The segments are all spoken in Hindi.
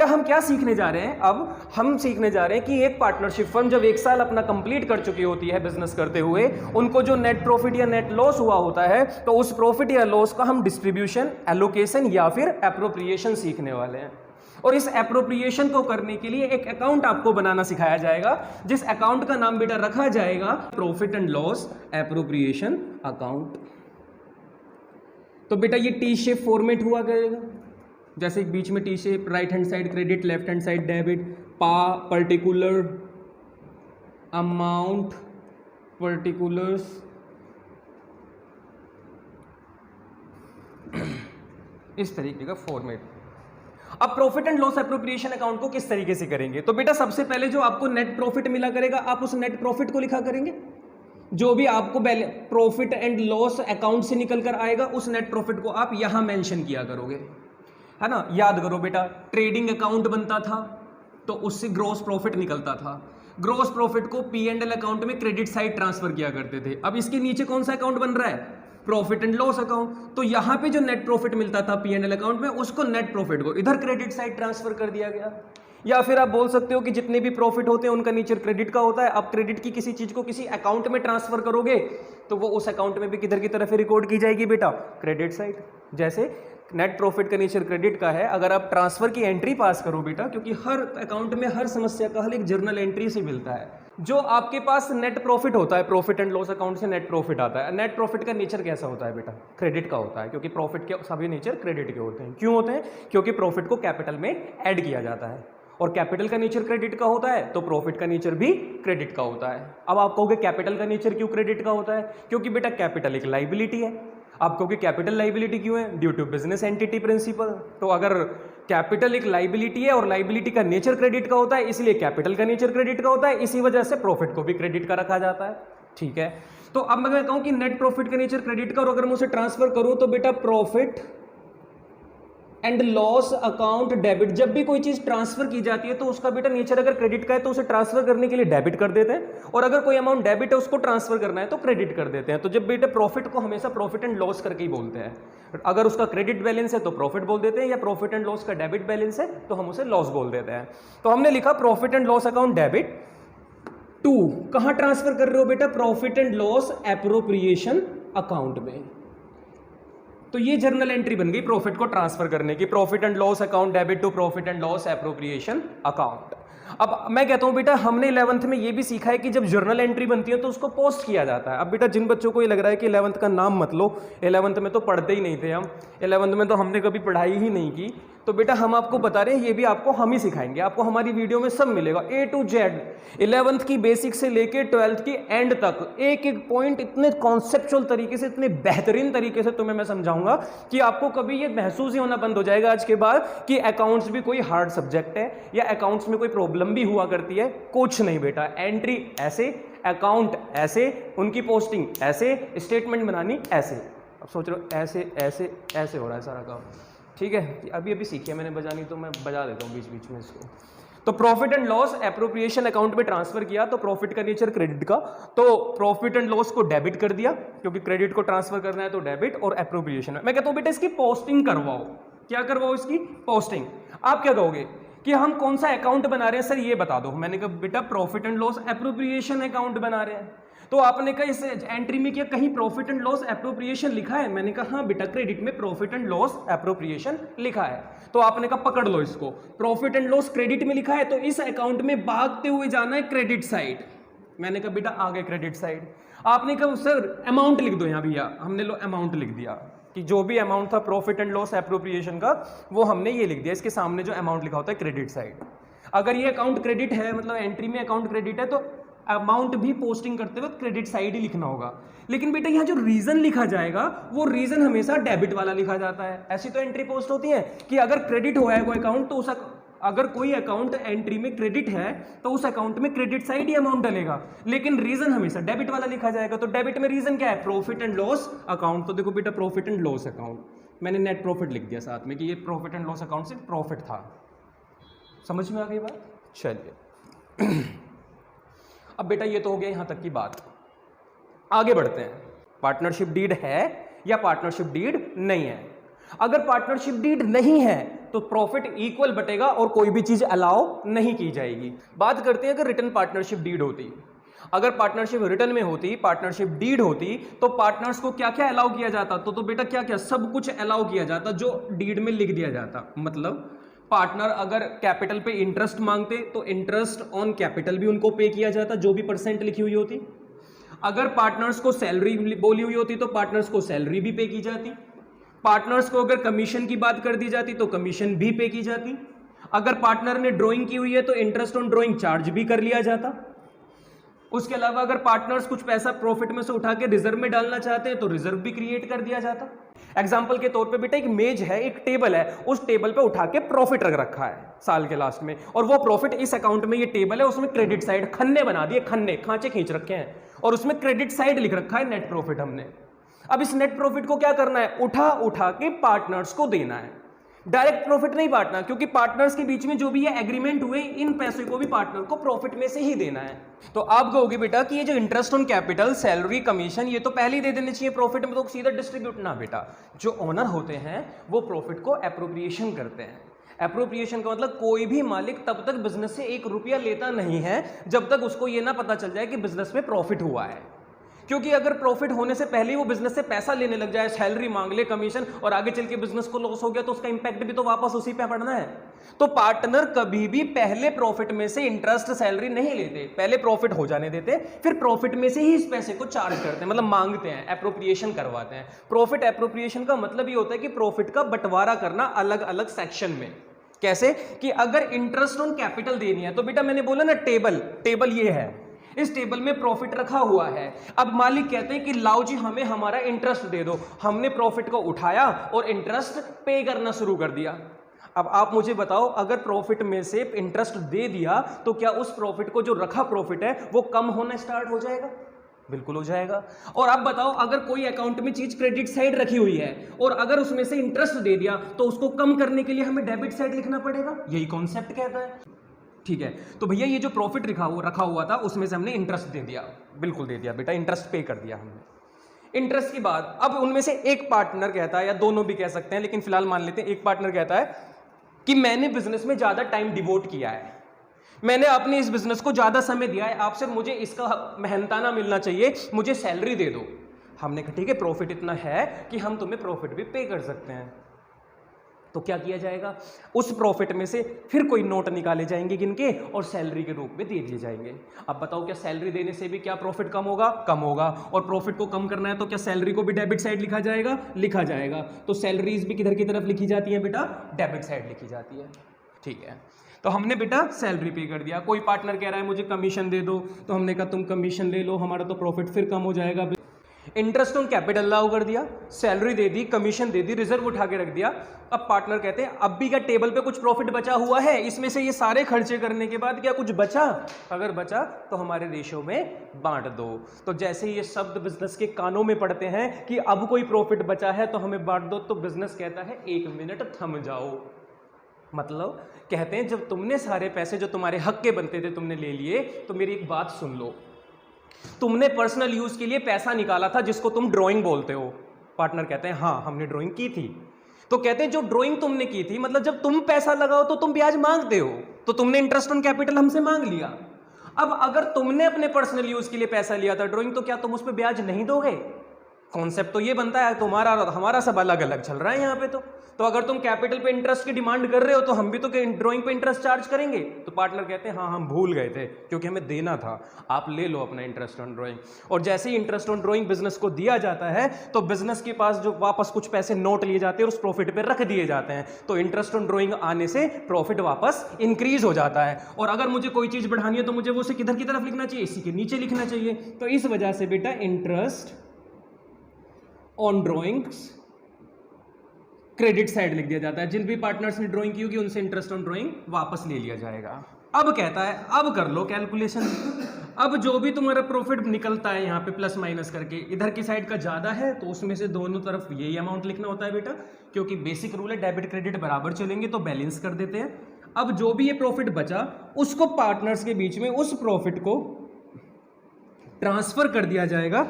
बेटा हम क्या सीखने जा रहे हैं, अब हम सीखने जा रहे हैं कि एक पार्टनरशिप फर्म जब 1 साल अपना कंप्लीट कर चुकी होती है बिजनेस करते हुए, उनको जो नेट प्रॉफिट या नेट लॉस हुआ होता है, तो उस प्रॉफिट या लॉस का हम डिस्ट्रीब्यूशन, एलोकेशन या फिर एप्रोप्रिएशन सीखने वाले हैं। और इस एप्रोप्रिएशन को करने के लिए एक अकाउंट आपको बनाना सिखाया जाएगा, जिस अकाउंट का नाम बेटा रखा जाएगा profit and loss appropriation account. तो बेटा ये टी शेप फॉर्मेट हुआ करेगा, जैसे बीच में T shape, right hand side credit, left hand side debit, particular amount, particulars, इस तरीके का फॉर्मेट। अब profit and loss appropriation account को किस तरीके से करेंगे, तो बेटा सबसे पहले जो आपको नेट प्रॉफिट मिला करेगा, आप उस नेट प्रॉफिट को लिखा करेंगे। जो भी आपको प्रॉफिट एंड लॉस अकाउंट से निकल कर आएगा, उस नेट प्रॉफिट को आप यहां मेंशन किया करोगे, है ना। याद करो बेटा, ट्रेडिंग अकाउंट बनता था तो उससे ग्रॉस प्रॉफिट निकलता था। ग्रॉस प्रॉफिट को P&L अकाउंट में क्रेडिट साइड ट्रांसफर किया करते थे। अब इसके नीचे कौन सा अकाउंट बन रहा है, प्रॉफिट एंड लॉस अकाउंट। तो यहां पे जो नेट प्रॉफिट मिलता था P&L अकाउंट में, उसको नेट प्रॉफिट को इधर क्रेडिट साइड ट्रांसफर कर दिया गया। या फिर आप बोल सकते हो कि जितने भी प्रॉफिट होते हैं उनका नेचर क्रेडिट का होता है। अब क्रेडिट की किसी चीज को किसी अकाउंट में ट्रांसफर करोगे तो वो उस अकाउंट में भी किधर की तरफ रिकॉर्ड की जाएगी बेटा, क्रेडिट साइड। जैसे नेट प्रॉफिट का नेचर क्रेडिट का है, अगर आप ट्रांसफर की एंट्री पास करो बेटा, क्योंकि हर अकाउंट में हर समस्या का हल एक जर्नल एंट्री से मिलता है। जो आपके पास नेट प्रॉफिट होता है, प्रॉफिट एंड लॉस अकाउंट से नेट प्रॉफिट आता है। नेट प्रॉफिट का नेचर कैसा होता है बेटा, क्रेडिट का होता है, क्योंकि प्रॉफिट के सभी नेचर क्रेडिट के होते हैं। क्यों होते हैं, क्योंकि प्रॉफिट को कैपिटल में ऐड किया जाता है, और कैपिटल का नेचर क्रेडिट का होता है, तो प्रॉफिट का नेचर भी क्रेडिट का होता है। अब आप कहोगे कैपिटल का नेचर क्यों क्रेडिट का होता है, क्योंकि बेटा कैपिटल एक लाइबिलिटी है। आप कहोगे कैपिटल लाइबिलिटी क्यों है, due to business entity principle. तो अगर कैपिटल एक लाइबिलिटी है और लाइबिलिटी का नेचर क्रेडिट का होता है, इसलिए कैपिटल का नेचर क्रेडिट का होता है, इसी वजह से प्रॉफिट को भी क्रेडिट का रखा जाता है। ठीक है, तो अब मैं कहूं कि नेट प्रॉफिट का नेचर क्रेडिट का, और अगर मैं उसे ट्रांसफर करूं तो बेटा profit and loss account debit. जब भी कोई चीज ट्रांसफर की जाती है तो उसका बेटा नेचर अगर क्रेडिट का है तो उसे ट्रांसफर करने के लिए डेबिट कर देते हैं, और अगर कोई अमाउंट डेबिट है उसको ट्रांसफर करना है तो क्रेडिट कर देते हैं। तो जब बेटा प्रॉफिट को हमेशा प्रॉफिट एंड लॉस करके ही बोलते हैं। अगर उसका क्रेडिट बैलेंस है तो प्रॉफिट बोल देते हैं, या प्रॉफिट एंड लॉस का डेबिट बैलेंस है तो हम उसे लॉस बोल देते हैं। तो हमने लिखा profit and loss account debit to, कहां ट्रांसफर कर रहे हो बेटा, profit and loss appropriation account में। तो ये जर्नल एंट्री बन गई प्रॉफिट को ट्रांसफर करने की, profit and loss account debit to profit and loss appropriation account. अब मैं कहता हूं बेटा हमने 11th में ये भी सीखा है कि जब जर्नल एंट्री बनती है तो उसको पोस्ट किया जाता है। अब बेटा जिन बच्चों को ये लग रहा है कि 11th का नाम मत लो, 11th में तो पढ़ते ही नहीं थे हम, 11th में तो हमने कभी पढ़ाई ही नहीं की, तो बेटा हम आपको बता रहे हैं ये भी आपको हम ही सिखाएंगे। आपको हमारी वीडियो में सब मिलेगा A to Z, 11th की बेसिक से लेके 12th की एंड तक, एक एक पॉइंट इतने कॉन्सेप्चुअल तरीके से, इतने बेहतरीन तरीके से तुम्हें मैं समझाऊंगा कि आपको कभी ये महसूस ही होना बंद हो जाएगा आज के बाद कि अकाउंट्स भी कोई हार्ड सब्जेक्ट है या अकाउंट्स में कोई प्रॉब्लम भी हुआ करती है। कुछ नहीं बेटा, एंट्री ऐसे, अकाउंट ऐसे, उनकी पोस्टिंग ऐसे, स्टेटमेंट बनानी ऐसे। अब सोच रहे हो ऐसे ऐसे ऐसे हो रहा है सारा काम। ठीक है, अभी अभी सीखिए मैंने बजानी, तो मैं बजा देता हूँ बीच बीच में इसको। तो profit and loss appropriation account में ट्रांसफर किया, तो प्रॉफिट का नेचर क्रेडिट का, तो प्रॉफिट एंड लॉस को डेबिट कर दिया, क्योंकि क्रेडिट को ट्रांसफर करना है तो डेबिट, और एप्रोप्रिएशन मैं कहता हूँ बेटा इसकी पोस्टिंग करवाओ। क्या करवाओ, इसकी पोस्टिंग। आप क्या कहोगे कि हम कौन सा अकाउंट बना रहे हैं सर ये बता दो। मैंने कहा बेटा profit and loss appropriation account बना रहे हैं। तो आपने कहा इस एंट्री में क्या कहीं प्रॉफिट एंड लॉस एप्रोप्रिएशन लिखा है, मैंने कहा हाँ बेटा क्रेडिट में प्रॉफिट एंड लॉस एप्रोप्रिएशन लिखा है। तो आपने कहा पकड़ लो इसको, प्रॉफिट एंड लॉस क्रेडिट में लिखा है तो इस अकाउंट में भागते हुए जाना है क्रेडिट साइड। मैंने कहा बेटा आगे क्रेडिट साइड। आपने कहा सर अमाउंट लिख दो यहाँ भैया, हमने लो अमाउंट लिख दिया कि जो भी अमाउंट था प्रॉफिट एंड लॉस एप्रोप्रिएशन का वो हमने ये लिख दिया, इसके सामने जो अमाउंट लिखा होता है क्रेडिट साइड। अगर ये अकाउंट क्रेडिट है, मतलब एंट्री में अकाउंट क्रेडिट है, तो अमाउंट भी पोस्टिंग करते वक्त क्रेडिट साइड ही लिखना होगा। लेकिन बेटा यहाँ जो रीजन लिखा जाएगा वो रीजन हमेशा डेबिट वाला लिखा जाता है। ऐसी तो एंट्री पोस्ट होती है कि अगर क्रेडिट हुआ है वो अकाउंट तो उस अगर कोई अकाउंट एंट्री में क्रेडिट है तो उस अकाउंट में क्रेडिट साइड ही अमाउंट डलेगा, लेकिन रीजन हमेशा डेबिट वाला लिखा जाएगा। तो डेबिट में रीजन क्या है, प्रॉफिट एंड लॉस अकाउंट। तो देखो बेटा प्रॉफिट एंड लॉस अकाउंट, मैंने नेट प्रॉफिट लिख दिया साथ में कि ये प्रॉफिट एंड लॉस अकाउंट से प्रॉफिट था। समझ में आ गई बात? चलिए अब बेटा ये तो हो गया यहां तक की बात। आगे बढ़ते हैं, पार्टनरशिप डीड है या पार्टनरशिप डीड नहीं है। अगर पार्टनरशिप डीड नहीं है तो प्रॉफिट इक्वल बटेगा और कोई भी चीज अलाउ नहीं की जाएगी। बात करते हैं अगर रिटर्न पार्टनरशिप डीड होती, अगर पार्टनरशिप रिटर्न में होती, पार्टनरशिप डीड होती, तो पार्टनर्स को क्या क्या अलाउ किया जाता? तो बेटा क्या क्या सब कुछ अलाउ किया जाता जो डीड में लिख दिया जाता। मतलब पार्टनर अगर कैपिटल पे इंटरेस्ट मांगते तो इंटरेस्ट ऑन कैपिटल भी उनको पे किया जाता, जो भी परसेंट लिखी हुई होती। अगर पार्टनर्स को सैलरी बोली हुई होती तो पार्टनर्स को सैलरी भी पे की जाती। पार्टनर्स को अगर कमीशन की बात कर दी जाती तो कमीशन भी पे की जाती। अगर पार्टनर ने ड्राइंग की हुई है तो इंटरेस्ट ऑन ड्राइंग चार्ज भी कर लिया जाता। उसके अलावा अगर पार्टनर्स कुछ पैसा प्रॉफिट में से उठा के रिजर्व में डालना चाहते हैं तो रिजर्व भी क्रिएट कर दिया जाता। एग्जांपल के तौर पे बेटा एक मेज है, एक टेबल है, उस टेबल पे उठा के प्रॉफिट रख रखा है साल के लास्ट में, और वो प्रॉफिट इस अकाउंट में, ये टेबल है उसमें क्रेडिट साइड खन्ने बना दिए, खन्ने खांचे खींच रखे हैं और उसमें क्रेडिट साइड लिख रखा है नेट प्रॉफिट हमने। अब इस नेट प्रॉफिट को क्या करना है? उठा उठा के पार्टनर्स को देना है, डायरेक्ट प्रॉफिट नहीं बांटना, क्योंकि पार्टनर्स के बीच में जो भी ये एग्रीमेंट हुए इन पैसे को भी पार्टनर को प्रॉफिट में से ही देना है। तो आप कहोगे बेटा कि ये जो interest on capital, salary, commission, ये तो पहले ही दे देने चाहिए प्रॉफिट में, तो सीधा डिस्ट्रीब्यूट ना बेटा। जो ओनर होते हैं वो प्रॉफिट को एप्रोप्रिएशन करते हैं। एप्रोप्रिएशन का मतलब कोई भी मालिक तब तक बिजनेस से 1 रुपया लेता नहीं है जब तक उसको ये ना पता चल जाए कि बिजनेस में प्रॉफिट हुआ है। क्योंकि अगर प्रॉफिट होने से पहले वो बिजनेस से पैसा लेने लग जाए, सैलरी मांग ले, कमीशन, और आगे चल के बिजनेस को लॉस हो गया तो उसका इंपैक्ट भी तो वापस उसी पे पड़ना है। तो पार्टनर कभी भी पहले प्रॉफिट में से इंटरेस्ट, सैलरी नहीं लेते, पहले प्रॉफिट हो जाने देते, फिर प्रॉफिट में से ही इस पैसे को चार्ज करते हैं, मतलब मांगते हैं, एप्रोप्रिएशन करवाते हैं। प्रॉफिट एप्रोप्रिएशन का मतलब ये होता है कि प्रॉफिट का बंटवारा करना अलग अलग सेक्शन में। कैसे कि अगर इंटरेस्ट ऑन कैपिटल देनी है तो बेटा मैंने बोला ना, टेबल ये है, इस टेबल में प्रॉफिट रखा हुआ है। अब मालिक कहते हैं कि लाओ जी हमें हमारा इंटरेस्ट दे दो। हमने प्रॉफिट को उठाया और इंटरेस्ट पे करना शुरू कर दिया। अब आप मुझे बताओ, अगर प्रॉफिट में से इंटरेस्ट दे दिया तो क्या उस प्रॉफिट को, जो रखा प्रॉफिट है, वो कम होना स्टार्ट हो जाएगा? बिल्कुल हो जाएगा। और आप बताओ, अगर कोई अकाउंट में चीज क्रेडिट साइड रखी हुई है और अगर उसमें से इंटरेस्ट दे दिया तो उसको कम करने के लिए हमें डेबिट साइड लिखना पड़ेगा। यही कॉन्सेप्ट कहता है। ठीक है, तो भैया ये जो प्रॉफिट रखा हुआ था उसमें से हमने इंटरेस्ट दे दिया, बिल्कुल दे दिया बेटा, इंटरेस्ट पे कर दिया हमने। इंटरेस्ट के बाद अब उनमें से एक पार्टनर कहता है, या दोनों भी कह सकते हैं लेकिन फिलहाल मान लेते हैं एक पार्टनर कहता है कि मैंने बिजनेस में ज्यादा टाइम डिवोट किया है, मैंने अपने इस बिजनेस को ज्यादा समय दिया है, आपसे मुझे इसका मेहनताना मिलना चाहिए, मुझे सैलरी दे दो। हमने कहा ठीक है, प्रॉफिट इतना है कि हम तुम्हें प्रॉफिट भी पे कर सकते हैं। तो क्या किया जाएगा? उस प्रॉफिट में से फिर कोई नोट निकाले जाएंगे गिनके और सैलरी के रूप में दे दिए जाएंगे। अब बताओ, क्या सैलरी देने से भी क्या प्रॉफिट कम होगा? कम होगा। और प्रॉफिट को कम करना है तो क्या सैलरी को भी डेबिट साइड लिखा जाएगा? लिखा जाएगा। तो सैलरीज भी किधर की तरफ लिखी जाती है बेटा? डेबिट साइड लिखी जाती है। ठीक है, तो हमने बेटा सैलरी पे कर दिया। कोई पार्टनर कह रहा है मुझे कमीशन दे दो, तो हमने कहा तुम कमीशन ले लो, हमारा तो प्रॉफिट फिर कम हो जाएगा। इंटरेस्ट ऑन कैपिटल अलाउ कर दिया, सैलरी दे दी, कमीशन दे दी, रिजर्व उठा के रख दिया। अब पार्टनर कहते हैं अब भी क्या टेबल पे कुछ प्रॉफिट बचा हुआ है? इसमें से ये सारे खर्चे करने के बाद क्या कुछ बचा? अगर बचा तो हमारे रेशो में बांट दो। तो जैसे ही ये शब्द बिजनेस के कानों में पड़ते हैं कि अब कोई प्रॉफिट बचा है तो हमें बांट दो, तो बिजनेस कहता है 1 मिनट थम जाओ। मतलब कहते हैं जब तुमने सारे पैसे जो तुम्हारे हक के बनते थे तुमने ले लिए, तो मेरी एक बात सुन लो, तुमने पर्सनल यूज के लिए पैसा निकाला था जिसको तुम ड्राइंग बोलते हो। पार्टनर कहते हैं हाँ हमने ड्राइंग की थी। तो कहते हैं जो ड्राइंग तुमने की थी, मतलब जब तुम पैसा लगाओ तो तुम ब्याज मांगते हो, तो तुमने इंटरेस्ट ऑन कैपिटल हमसे मांग लिया। अब अगर तुमने अपने पर्सनल यूज के लिए पैसा लिया था ड्राइंग, तो क्या तुम उस पर ब्याज नहीं दोगे? कॉन्सेप्ट तो ये बनता है, तुम्हारा और हमारा सब अलग अलग चल रहा है यहाँ पे। तो अगर तुम कैपिटल पे इंटरेस्ट की डिमांड कर रहे हो तो हम भी तो ड्राइंग पे इंटरेस्ट चार्ज करेंगे। तो पार्टनर कहते हैं हाँ हम भूल गए थे क्योंकि हमें देना था, आप ले लो अपना इंटरेस्ट ऑन ड्राइंग। और जैसे ही इंटरेस्ट ऑन ड्राइंग बिजनेस को दिया जाता है तो बिजनेस के पास जो वापस कुछ पैसे नोट लिए जाते हैं और उस प्रॉफिट पे रख दिए जाते हैं। तो इंटरेस्ट ऑन ड्राइंग आने से प्रॉफिट वापस इंक्रीज हो जाता है। और अगर मुझे कोई चीज बढ़ानी है तो मुझे वो उसे किधर की तरफ लिखना चाहिए? इसी के नीचे लिखना चाहिए। तो इस वजह से बेटा interest on drawings credit side लिख दिया जाता है। जिन भी पार्टनर्स ने ड्राइंग की होगी उनसे इंटरेस्ट ऑन ड्राइंग वापस ले लिया जाएगा। अब कहता है अब कर लो कैलकुलेशन। अब जो भी तुम्हारा प्रॉफिट निकलता है यहाँ पे प्लस माइनस करके, इधर की साइड का ज्यादा है तो उसमें से दोनों तरफ यही अमाउंट लिखना होता है बेटा, क्योंकि बेसिक रूल है डेबिट क्रेडिट बराबर चलेंगे तो बैलेंस कर देते हैं। अब जो भी ये प्रॉफिट बचा उसको पार्टनर्स के बीच में उस प्रॉफिट को ट्रांसफर कर दिया जाएगा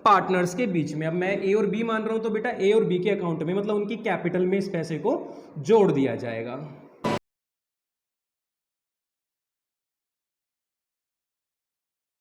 पार्टनर्स के बीच में। अब मैं ए और बी मान रहा हूं तो बेटा ए और बी के अकाउंट में मतलब उनकी कैपिटल में इस पैसे को जोड़ दिया जाएगा।